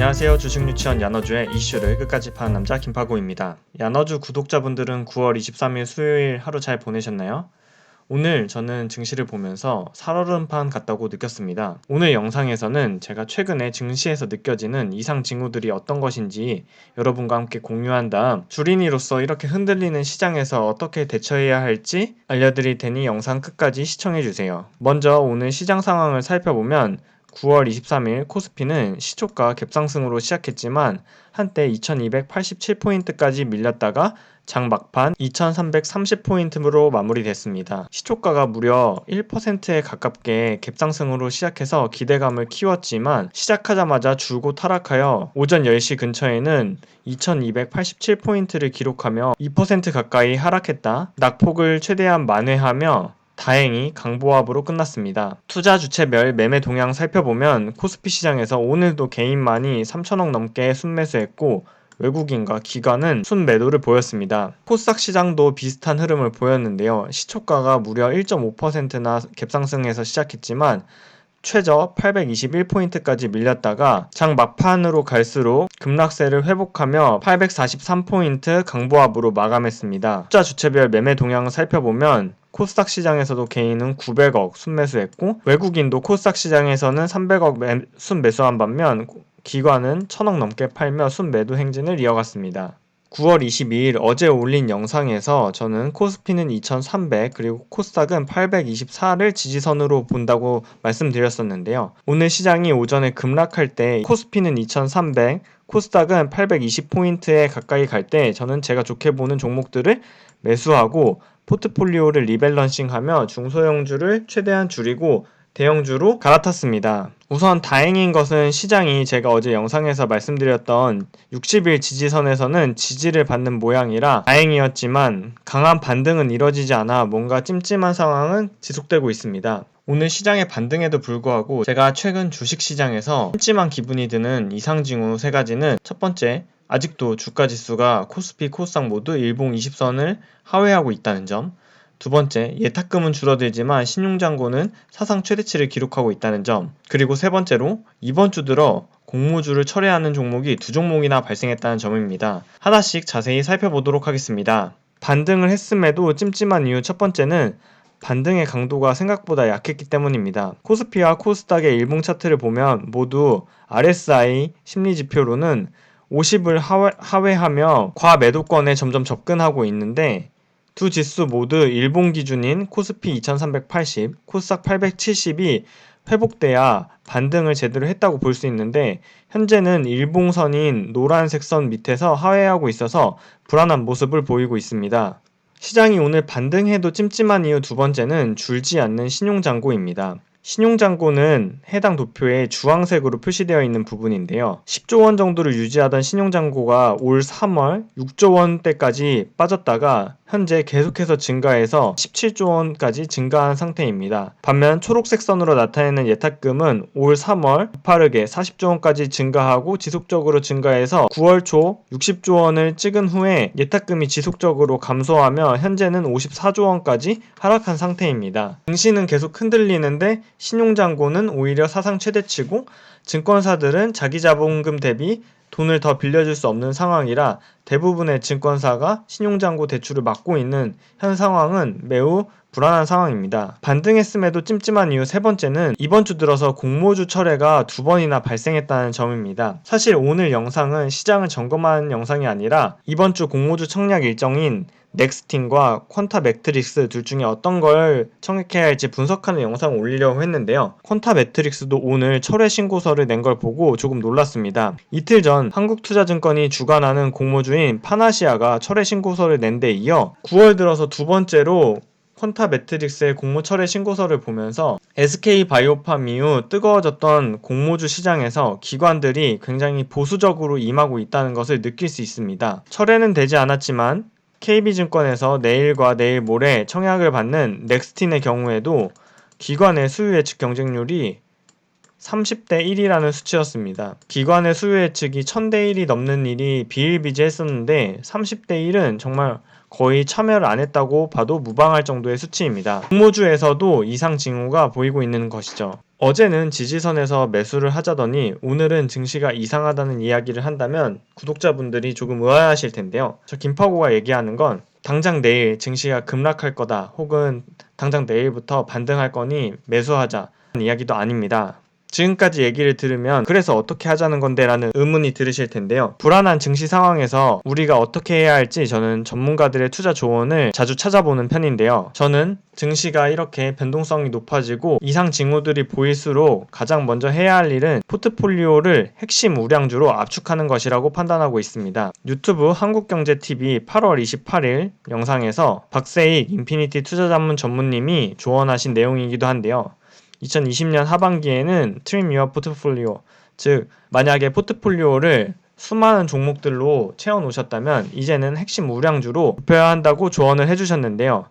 안녕하세요. 주식유치원 야너주의 이슈를 끝까지 파는 남자 김파고입니다. 야너주 구독자분들은 9월 23일 수요일 하루 잘 보내셨나요? 오늘 저는 증시를 보면서 살얼음판 같다고 느꼈습니다. 오늘 영상에서는 제가 최근에 증시에서 느껴지는 이상 징후들이 어떤 것인지 여러분과 함께 공유한 다음 주린이로서 이렇게 흔들리는 시장에서 어떻게 대처해야 할지 알려드릴 테니 영상 끝까지 시청해주세요. 먼저 오늘 시장 상황을 살펴보면 9월 23일 코스피는 시초가 갭상승으로 시작했지만 한때 2287포인트까지 밀렸다가 장 막판 2330포인트로 마무리됐습니다. 시초가가 무려 1%에 가깝게 갭상승으로 시작해서 기대감을 키웠지만 시작하자마자 줄곧 하락하여 오전 10시 근처에는 2287포인트를 기록하며 2% 가까이 하락했다. 낙폭을 최대한 만회하며 다행히 강보합으로 끝났습니다. 투자 주체별 매매 동향 살펴보면 코스피 시장에서 오늘도 개인만이 3천억 넘게 순매수했고 외국인과 기관은 순매도를 보였습니다. 코스닥 시장도 비슷한 흐름을 보였는데요. 시초가가 무려 1.5%나 갭상승해서 시작했지만 최저 821포인트까지 밀렸다가 장 막판으로 갈수록 급락세를 회복하며 843포인트 강보합으로 마감했습니다. 투자 주체별 매매 동향을 살펴보면 코스닥 시장에서도 개인은 900억 순매수했고 외국인도 코스닥 시장에서는 300억 순매수한 반면 기관은 1000억 넘게 팔며 순매도 행진을 이어갔습니다. 9월 22일 어제 올린 영상에서 저는 코스피는 2300 그리고 코스닥은 824를 지지선으로 본다고 말씀드렸었는데요. 오늘 시장이 오전에 급락할 때 코스피는 2300, 코스닥은 820포인트에 가까이 갈 때 저는 제가 좋게 보는 종목들을 매수하고 포트폴리오를 리밸런싱하며 중소형주를 최대한 줄이고 대형주로 갈아탔습니다. 우선 다행인 것은 시장이 제가 어제 영상에서 말씀드렸던 60일 지지선에서는 지지를 받는 모양이라 다행이었지만 강한 반등은 이뤄지지 않아 뭔가 찜찜한 상황은 지속되고 있습니다. 오늘 시장의 반등에도 불구하고 제가 최근 주식시장에서 찜찜한 기분이 드는 이상징후 3가지는 첫 번째, 아직도 주가지수가 코스피, 코스닥 모두 일봉 20선을 하회하고 있다는 점. 두 번째, 예탁금은 줄어들지만 신용잔고는 사상 최대치를 기록하고 있다는 점. 그리고 세 번째로 이번 주 들어 공모주를 철회하는 종목이 2종목이나 발생했다는 점입니다. 하나씩 자세히 살펴보도록 하겠습니다. 반등을 했음에도 찜찜한 이유 첫 번째는 반등의 강도가 생각보다 약했기 때문입니다. 코스피와 코스닥의 일봉 차트를 보면 모두 RSI 심리지표로는 50을 하회하며 과매도권에 점점 접근하고 있는데 두 지수 모두 일봉 기준인 코스피 2380, 코스닥 870이 회복돼야 반등을 제대로 했다고 볼 수 있는데 현재는 일봉선인 노란색 선 밑에서 하회하고 있어서 불안한 모습을 보이고 있습니다. 시장이 오늘 반등해도 찜찜한 이유 두 번째는 줄지 않는 신용잔고입니다. 신용잔고는 해당 도표에 주황색으로 표시되어 있는 부분인데요. 10조 원 정도를 유지하던 신용잔고가 올 3월 6조 원대까지 빠졌다가 현재 계속해서 증가해서 17조 원까지 증가한 상태입니다. 반면 초록색 선으로 나타내는 예탁금은 올 3월 빠르게 40조 원까지 증가하고 지속적으로 증가해서 9월 초 60조 원을 찍은 후에 예탁금이 지속적으로 감소하며 현재는 54조 원까지 하락한 상태입니다. 증시는 계속 흔들리는데 신용잔고는 오히려 사상 최대치고 증권사들은 자기 자본금 대비 돈을 더 빌려줄 수 없는 상황이라 대부분의 증권사가 신용잔고 대출을 막고 있는 현 상황은 매우 불안한 상황입니다. 반등했음에도 찜찜한 이유 세 번째는 이번 주 들어서 공모주 철회가 2번이나 발생했다는 점입니다. 사실 오늘 영상은 시장을 점검하는 영상이 아니라 이번 주 공모주 청약 일정인 넥스틴과 퀀타 매트릭스 둘 중에 어떤 걸 청약해야 할지 분석하는 영상을 올리려고 했는데요. 퀀타 매트릭스도 오늘 철회 신고서를 낸 걸 보고 조금 놀랐습니다. 이틀 전 한국투자증권이 주관하는 공모주인 파나시아가 철회 신고서를 낸 데 이어 9월 들어서 두 번째로 퀀타 매트릭스의 공모 철회 신고서를 보면서 SK바이오팜 이후 뜨거워졌던 공모주 시장에서 기관들이 굉장히 보수적으로 임하고 있다는 것을 느낄 수 있습니다. 철회는 되지 않았지만 KB증권에서 내일과 내일 모레 청약을 받는 넥스틴의 경우에도 기관의 수요 예측 경쟁률이 30대 1이라는 수치였습니다. 기관의 수요 예측이 1000대 1이 넘는 일이 비일비재했었는데 30대 1은 정말 거의 참여를 안 했다고 봐도 무방할 정도의 수치입니다. 공모주에서도 이상 징후가 보이고 있는 것이죠. 어제는 지지선에서 매수를 하자더니 오늘은 증시가 이상하다는 이야기를 한다면 구독자분들이 조금 의아하실 텐데요. 저 김파고가 얘기하는 건 당장 내일 증시가 급락할 거다 혹은 당장 내일부터 반등할 거니 매수하자 는 이야기도 아닙니다. 지금까지 얘기를 들으면 그래서 어떻게 하자는 건데 라는 의문이 들으실 텐데요. 불안한 증시 상황에서 우리가 어떻게 해야 할지 저는 전문가들의 투자 조언을 자주 찾아보는 편인데요. 저는 증시가 이렇게 변동성이 높아지고 이상 징후들이 보일수록 가장 먼저 해야 할 일은 포트폴리오를 핵심 우량주로 압축하는 것이라고 판단하고 있습니다. 유튜브 한국경제TV 8월 28일 영상에서 박세익 인피니티 투자자문 전문님이 조언하신 내용이기도 한데요. 2020년 하반기에는 트림 유어 포트폴리오, 즉 만약에 포트폴리오를 수많은 종목들로 채워 놓으셨다면 이제는 핵심 우량주로 좁혀야 한다고 조언을 해주셨는데요.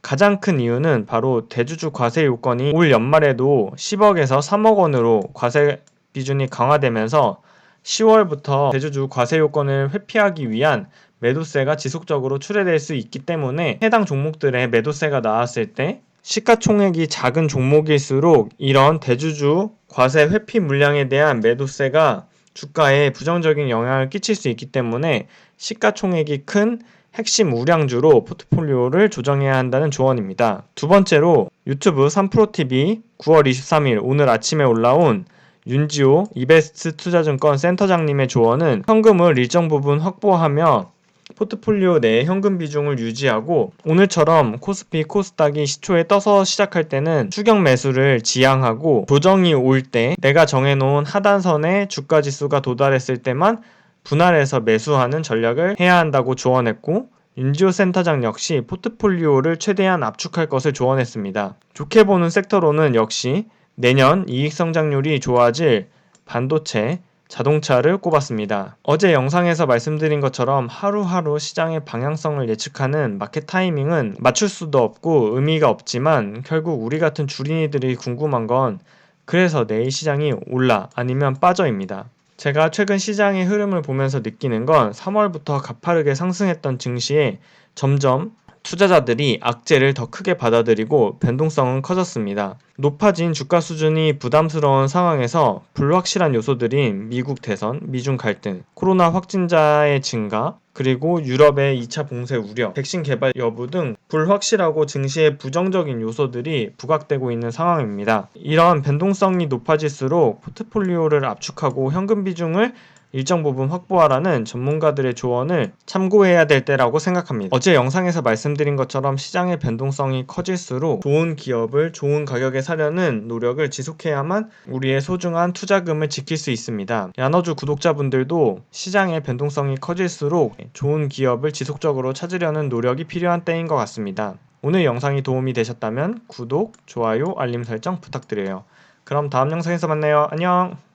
가장 큰 이유는 바로 대주주 과세 요건이 올 연말에도 10억에서 3억 원으로 과세 비준이 강화되면서 10월부터 대주주 과세 요건을 회피하기 위한 매도세가 지속적으로 출회될 수 있기 때문에 해당 종목들의 매도세가 나왔을 때 시가총액이 작은 종목일수록 이런 대주주 과세 회피 물량에 대한 매도세가 주가에 부정적인 영향을 끼칠 수 있기 때문에 시가총액이 큰 핵심 우량주로 포트폴리오를 조정해야 한다는 조언입니다. 두 번째로 유튜브 3프로TV 9월 23일 오늘 아침에 올라온 윤지호 이베스트 투자증권 센터장님의 조언은 현금을 일정 부분 확보하며 포트폴리오 내 현금 비중을 유지하고 오늘처럼 코스피 코스닥이 시초에 떠서 시작할 때는 추격 매수를 지양하고 조정이 올 때 내가 정해놓은 하단선에 주가 지수가 도달했을 때만 분할해서 매수하는 전략을 해야 한다고 조언했고 윤지호 센터장 역시 포트폴리오를 최대한 압축할 것을 조언했습니다. 좋게 보는 섹터로는 역시 내년 이익 성장률이 좋아질 반도체, 자동차를 꼽았습니다. 어제 영상에서 말씀드린 것처럼 하루하루 시장의 방향성을 예측하는 마켓 타이밍은 맞출 수도 없고 의미가 없지만 결국 우리 같은 주린이들이 궁금한 건 그래서 내일 시장이 올라 아니면 빠져입니다. 제가 최근 시장의 흐름을 보면서 느끼는 건 3월부터 가파르게 상승했던 증시에 점점 투자자들이 악재를 더 크게 받아들이고 변동성은 커졌습니다. 높아진 주가 수준이 부담스러운 상황에서 불확실한 요소들인 미국 대선, 미중 갈등, 코로나 확진자의 증가, 그리고 유럽의 2차 봉쇄 우려, 백신 개발 여부 등 불확실하고 증시에 부정적인 요소들이 부각되고 있는 상황입니다. 이런 변동성이 높아질수록 포트폴리오를 압축하고 현금 비중을 일정 부분 확보하라는 전문가들의 조언을 참고해야 될 때라고 생각합니다. 어제 영상에서 말씀드린 것처럼 시장의 변동성이 커질수록 좋은 기업을 좋은 가격에 사려는 노력을 지속해야만 우리의 소중한 투자금을 지킬 수 있습니다. 야너주 구독자분들도 시장의 변동성이 커질수록 좋은 기업을 지속적으로 찾으려는 노력이 필요한 때인 것 같습니다. 오늘 영상이 도움이 되셨다면 구독, 좋아요, 알림 설정 부탁드려요. 그럼 다음 영상에서 만나요. 안녕!